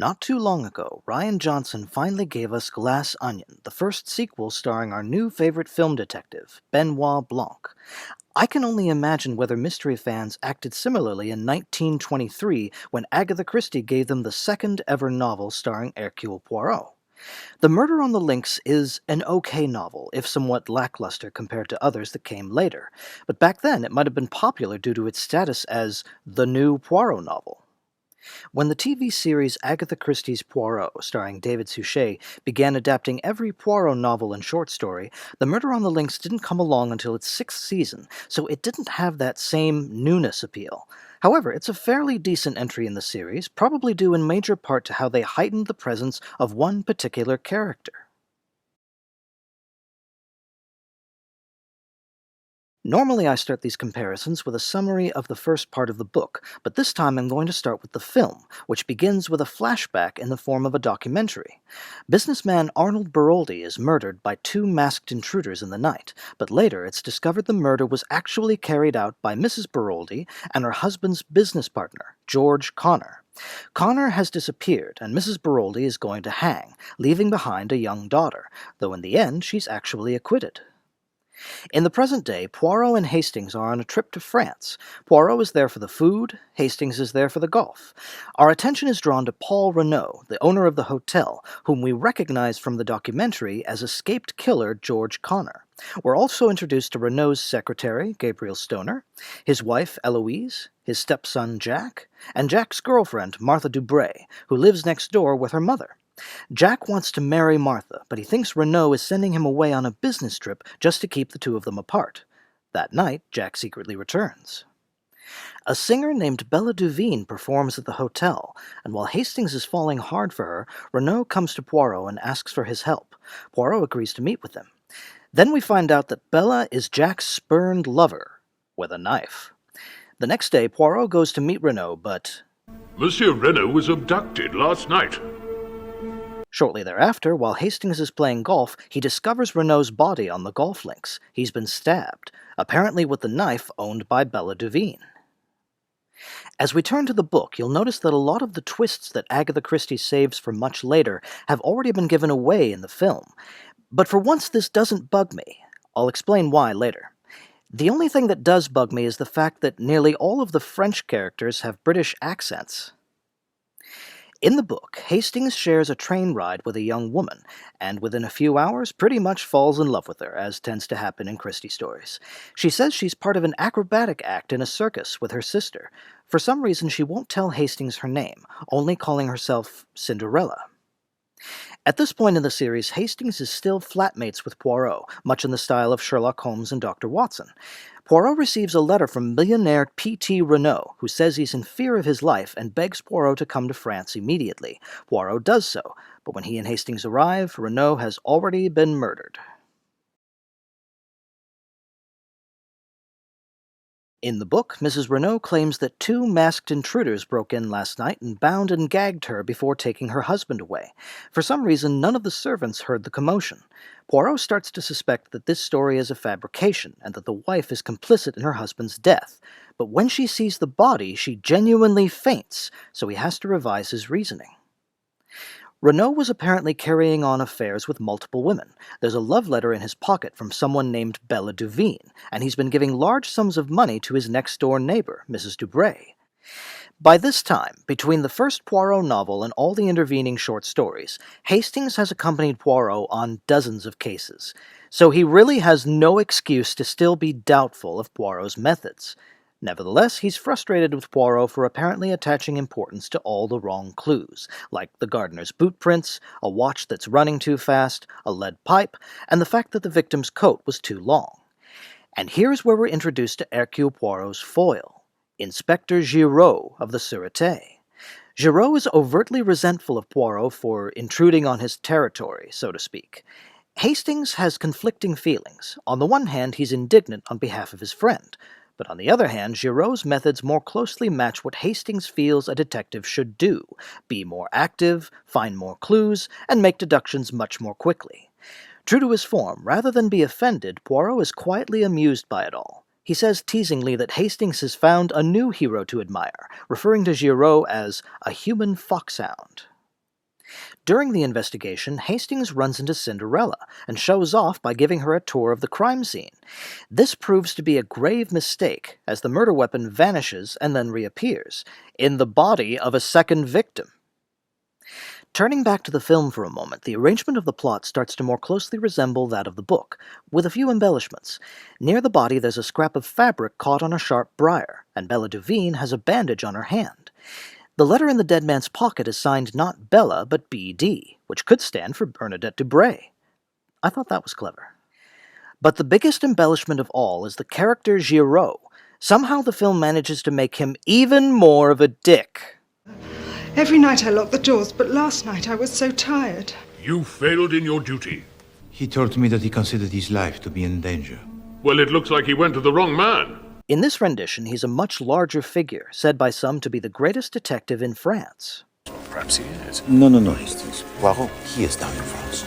Not too long ago, Rian Johnson finally gave us Glass Onion, the first sequel starring our new favorite film detective, Benoit Blanc. I can only imagine whether mystery fans acted similarly in 1923 when Agatha Christie gave them the second ever novel starring Hercule Poirot. The Murder on the Links is an okay novel, if somewhat lackluster compared to others that came later, but back then it might have been popular due to its status as the new Poirot novel. When the TV series Agatha Christie's Poirot, starring David Suchet, began adapting every Poirot novel and short story, The Murder on the Links didn't come along until its sixth season, so it didn't have that same newness appeal. However, it's a fairly decent entry in the series, probably due in major part to how they heightened the presence of one particular character. Normally I start these comparisons with a summary of the first part of the book, but this time I'm going to start with the film, which begins with a flashback in the form of a documentary. Businessman Arnold Baroldi is murdered by two masked intruders in the night, but later it's discovered the murder was actually carried out by Mrs. Baroldi and her husband's business partner, George Connor. Connor has disappeared, and Mrs. Baroldi is going to hang, leaving behind a young daughter, though in the end she's actually acquitted. In the present day, Poirot and Hastings are on a trip to France. Poirot is there for the food, Hastings is there for the golf. Our attention is drawn to Paul Renault, the owner of the hotel, whom we recognize from the documentary as escaped killer George Connor. We're also introduced to Renault's secretary, Gabriel Stoner, his wife, Eloise, his stepson, Jack, and Jack's girlfriend, Martha Dubray, who lives next door with her mother. Jack wants to marry Martha, but he thinks Renault is sending him away on a business trip just to keep the two of them apart. That night, Jack secretly returns. A singer named Bella Duveen performs at the hotel, and while Hastings is falling hard for her, Renault comes to Poirot and asks for his help. Poirot agrees to meet with him. Then we find out that Bella is Jack's spurned lover, with a knife. The next day, Poirot goes to meet Renault, but Monsieur Renault was abducted last night. shortly thereafter, while Hastings is playing golf, he discovers Renault's body on the golf links. He's been stabbed, apparently with the knife owned by Bella Duveen. As we turn to the book, you'll notice that a lot of the twists that Agatha Christie saves for much later have already been given away in the film. But for once this doesn't bug me. I'll explain why later. The only thing that does bug me is the fact that nearly all of the French characters have British accents. In the book, Hastings shares a train ride with a young woman, and within a few hours pretty much falls in love with her, as tends to happen in Christie stories. She says she's part of an acrobatic act in a circus with her sister. For some reason she won't tell Hastings her name, only calling herself Cinderella. At this point in the series, Hastings is still flatmates with Poirot, much in the style of Sherlock Holmes and Dr. Watson. Poirot receives a letter from millionaire P.T. Renault, who says he's in fear of his life and begs Poirot to come to France immediately. Poirot does so, but when he and Hastings arrive, Renault has already been murdered. In the book, Mrs. Renault claims that two masked intruders broke in last night and bound and gagged her before taking her husband away. For some reason, none of the servants heard the commotion. Poirot starts to suspect that this story is a fabrication and that the wife is complicit in her husband's death. But when she sees the body, she genuinely faints, so he has to revise his reasoning. Renault was apparently carrying on affairs with multiple women. There's a love letter in his pocket from someone named Bella Duveen, and he's been giving large sums of money to his next-door neighbor, Mrs. Dubray. By this time, between the first Poirot novel and all the intervening short stories, Hastings has accompanied Poirot on dozens of cases, so he really has no excuse to still be doubtful of Poirot's methods. Nevertheless, he's frustrated with Poirot for apparently attaching importance to all the wrong clues, like the gardener's boot prints, a watch that's running too fast, a lead pipe, and the fact that the victim's coat was too long. And here's where we're introduced to Hercule Poirot's foil, Inspector Giraud of the Sûreté. Giraud is overtly resentful of Poirot for intruding on his territory, so to speak. Hastings has conflicting feelings. On the one hand, he's indignant on behalf of his friend, but on the other hand, Giraud's methods more closely match what Hastings feels a detective should do: be more active, find more clues, and make deductions much more quickly. True to his form, rather than be offended, Poirot is quietly amused by it all. He says teasingly that Hastings has found a new hero to admire, referring to Giraud as a human foxhound. During the investigation, Hastings runs into Cinderella and shows off by giving her a tour of the crime scene. This proves to be a grave mistake, as the murder weapon vanishes and then reappears, in the body of a second victim. Turning back to the film for a moment, the arrangement of the plot starts to more closely resemble that of the book, with a few embellishments. Near the body there's a scrap of fabric caught on a sharp briar, and Bella Duveen has a bandage on her hand. The letter in the dead man's pocket is signed not Bella, but B.D., which could stand for Bernadette Dubray. I thought that was clever. But the biggest embellishment of all is the character Giraud. Somehow the film manages to make him even more of a dick. Every night I lock the doors, but last night I was so tired. You failed in your duty. He told me that he considered his life to be in danger. Well, it looks like he went to the wrong man. In this rendition, he's a much larger figure, said by some to be the greatest detective in France. Perhaps he is. No, Hastings. Poirot, he is down in France.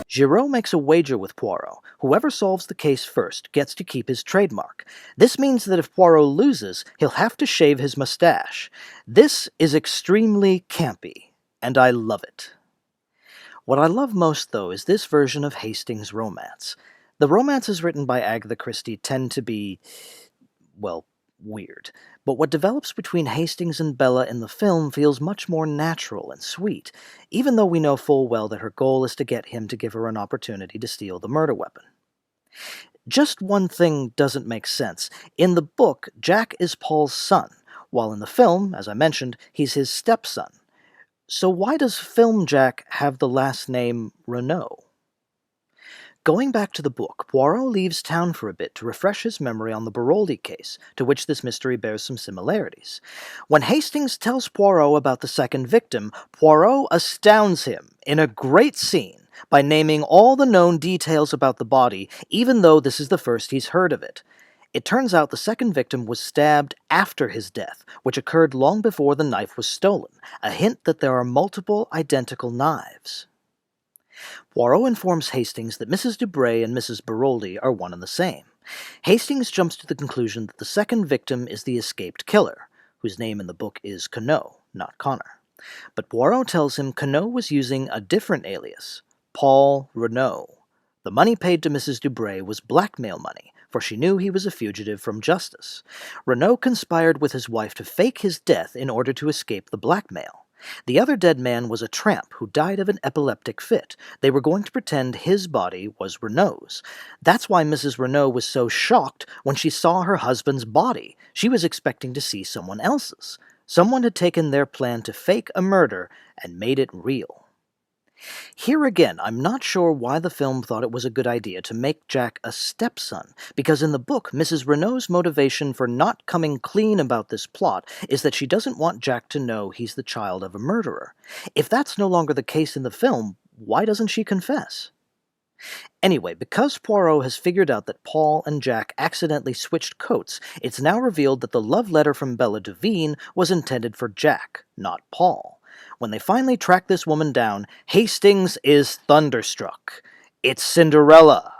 Giraud makes a wager with Poirot. Whoever solves the case first gets to keep his trademark. This means that if Poirot loses, he'll have to shave his mustache. This is extremely campy, and I love it. What I love most, though, is this version of Hastings' romance. The romances written by Agatha Christie tend to be, well, weird. But what develops between Hastings and Bella in the film feels much more natural and sweet, even though we know full well that her goal is to get him to give her an opportunity to steal the murder weapon. Just one thing doesn't make sense. In the book, Jack is Paul's son, while in the film, as I mentioned, he's his stepson. So why does film Jack have the last name Renault? Going back to the book, Poirot leaves town for a bit to refresh his memory on the Baroldi case, to which this mystery bears some similarities. When Hastings tells Poirot about the second victim, Poirot astounds him in a great scene by naming all the known details about the body, even though this is the first he's heard of it. It turns out the second victim was stabbed after his death, which occurred long before the knife was stolen, a hint that there are multiple identical knives. Poirot informs Hastings that Mrs. Dubray and Mrs. Baroldi are one and the same. Hastings jumps to the conclusion that the second victim is the escaped killer, whose name in the book is Queneau, not Connor. But Poirot tells him Queneau was using a different alias, Paul Renault. The money paid to Mrs. Dubray was blackmail money, for she knew he was a fugitive from justice. Renault conspired with his wife to fake his death in order to escape the blackmail. The other dead man was a tramp who died of an epileptic fit. They were going to pretend his body was Renault's. That's why Mrs. Renault was so shocked when she saw her husband's body. She was expecting to see someone else's. Someone had taken their plan to fake a murder and made it real. Here again, I'm not sure why the film thought it was a good idea to make Jack a stepson, because in the book, Mrs. Renault's motivation for not coming clean about this plot is that she doesn't want Jack to know he's the child of a murderer. If that's no longer the case in the film, why doesn't she confess? Anyway, because Poirot has figured out that Paul and Jack accidentally switched coats, it's now revealed that the love letter from Bella Duveen was intended for Jack, not Paul. When they finally track this woman down, Hastings is thunderstruck. It's Cinderella.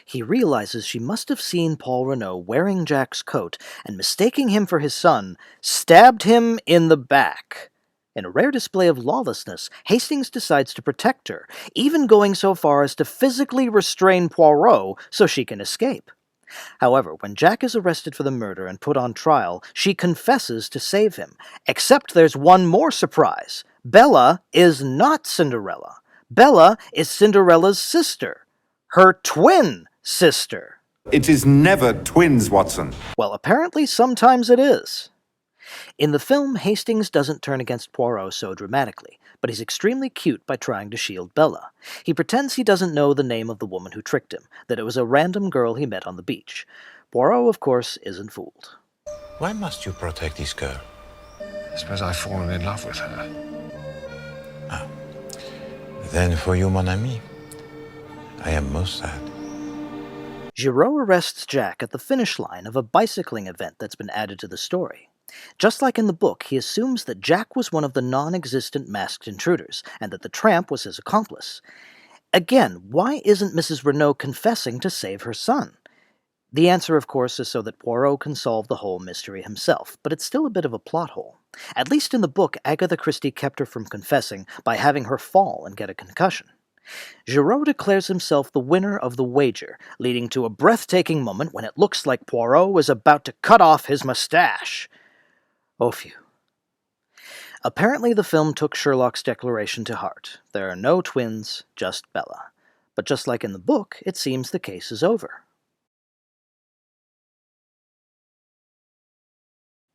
He realizes she must have seen Paul Renault wearing Jack's coat and, mistaking him for his son, stabbed him in the back. In a rare display of lawlessness, Hastings decides to protect her, even going so far as to physically restrain Poirot so she can escape. However, when Jack is arrested for the murder and put on trial, she confesses to save him. Except there's one more surprise. Bella is not Cinderella. Bella is Cinderella's sister. Her twin sister. It is never twins, Watson. Well, apparently sometimes it is. In the film, Hastings doesn't turn against Poirot so dramatically, but he's extremely cute by trying to shield Bella. He pretends he doesn't know the name of the woman who tricked him, that it was a random girl he met on the beach. Poirot, of course, isn't fooled. Why must you protect this girl? I suppose I've fallen in love with her. Then for you, mon ami, I am most sad. Giraud arrests Jack at the finish line of a bicycling event that's been added to the story. Just like in the book, he assumes that Jack was one of the non-existent masked intruders, and that the tramp was his accomplice. Again, why isn't Mrs. Renault confessing to save her son? The answer, of course, is so that Poirot can solve the whole mystery himself, but it's still a bit of a plot hole. At least in the book, Agatha Christie kept her from confessing by having her fall and get a concussion. Giraud declares himself the winner of the wager, leading to a breathtaking moment when it looks like Poirot is about to cut off his mustache. Oh, phew. Apparently the film took Sherlock's declaration to heart. There are no twins, just Bella. But just like in the book, it seems the case is over.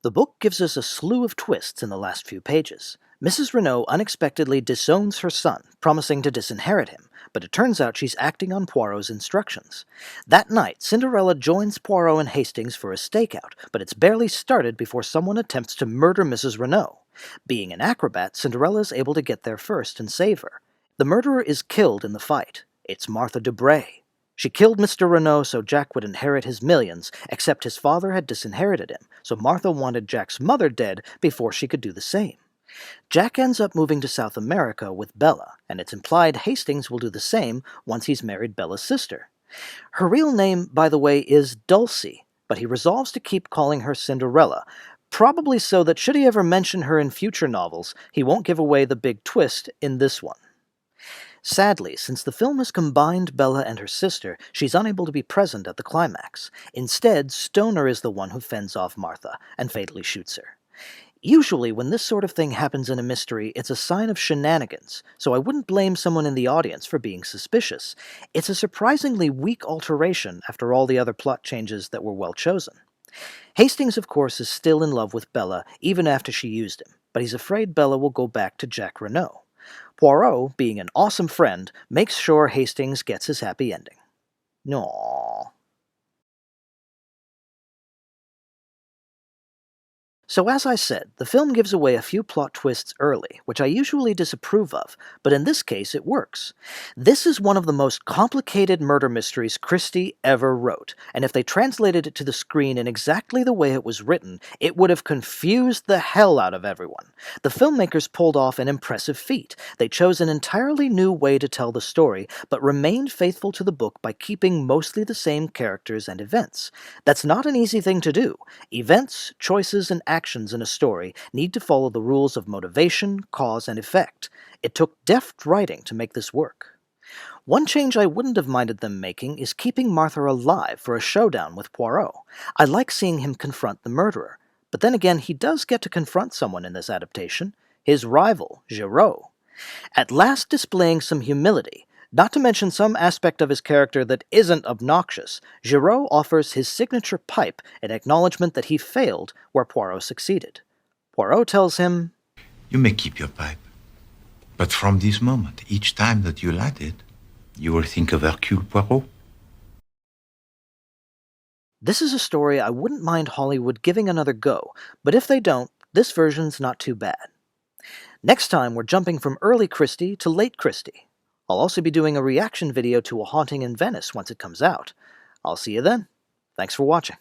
The book gives us a slew of twists in the last few pages. Mrs. Renault unexpectedly disowns her son, promising to disinherit him, but it turns out she's acting on Poirot's instructions. That night, Cinderella joins Poirot and Hastings for a stakeout, but it's barely started before someone attempts to murder Mrs. Renault. Being an acrobat, Cinderella is able to get there first and save her. The murderer is killed in the fight. It's Martha Dubray. She killed Mr. Renault so Jack would inherit his millions, except his father had disinherited him, so Martha wanted Jack's mother dead before she could do the same. Jack ends up moving to South America with Bella, and it's implied Hastings will do the same once he's married Bella's sister. Her real name, by the way, is Dulcie, but he resolves to keep calling her Cinderella, probably so that should he ever mention her in future novels, he won't give away the big twist in this one. Sadly, since the film has combined Bella and her sister, she's unable to be present at the climax. Instead, Stoner is the one who fends off Martha and fatally shoots her. Usually, when this sort of thing happens in a mystery, it's a sign of shenanigans, so I wouldn't blame someone in the audience for being suspicious. It's a surprisingly weak alteration after all the other plot changes that were well chosen. Hastings, of course, is still in love with Bella, even after she used him, but he's afraid Bella will go back to Jack Renault. Poirot, being an awesome friend, makes sure Hastings gets his happy ending. Aww. So as I said, the film gives away a few plot twists early, which I usually disapprove of, but in this case it works. This is one of the most complicated murder mysteries Christie ever wrote, and if they translated it to the screen in exactly the way it was written, it would have confused the hell out of everyone. The filmmakers pulled off an impressive feat. They chose an entirely new way to tell the story, but remained faithful to the book by keeping mostly the same characters and events. That's not an easy thing to do. Events, choices, and actions in a story need to follow the rules of motivation, cause, and effect. It took deft writing to make this work. One change I wouldn't have minded them making is keeping Martha alive for a showdown with Poirot. I like seeing him confront the murderer. But then again, he does get to confront someone in this adaptation, his rival, Giraud. At last displaying some humility, not to mention some aspect of his character that isn't obnoxious, Giraud offers his signature pipe in acknowledgement that he failed where Poirot succeeded. Poirot tells him, You may keep your pipe. But from this moment, each time that you light it, you will think of Hercule Poirot. This is a story I wouldn't mind Hollywood giving another go, but if they don't, this version's not too bad. Next time, we're jumping from early Christie to late Christie. I'll also be doing a reaction video to A Haunting in Venice once it comes out. I'll see you then. Thanks for watching.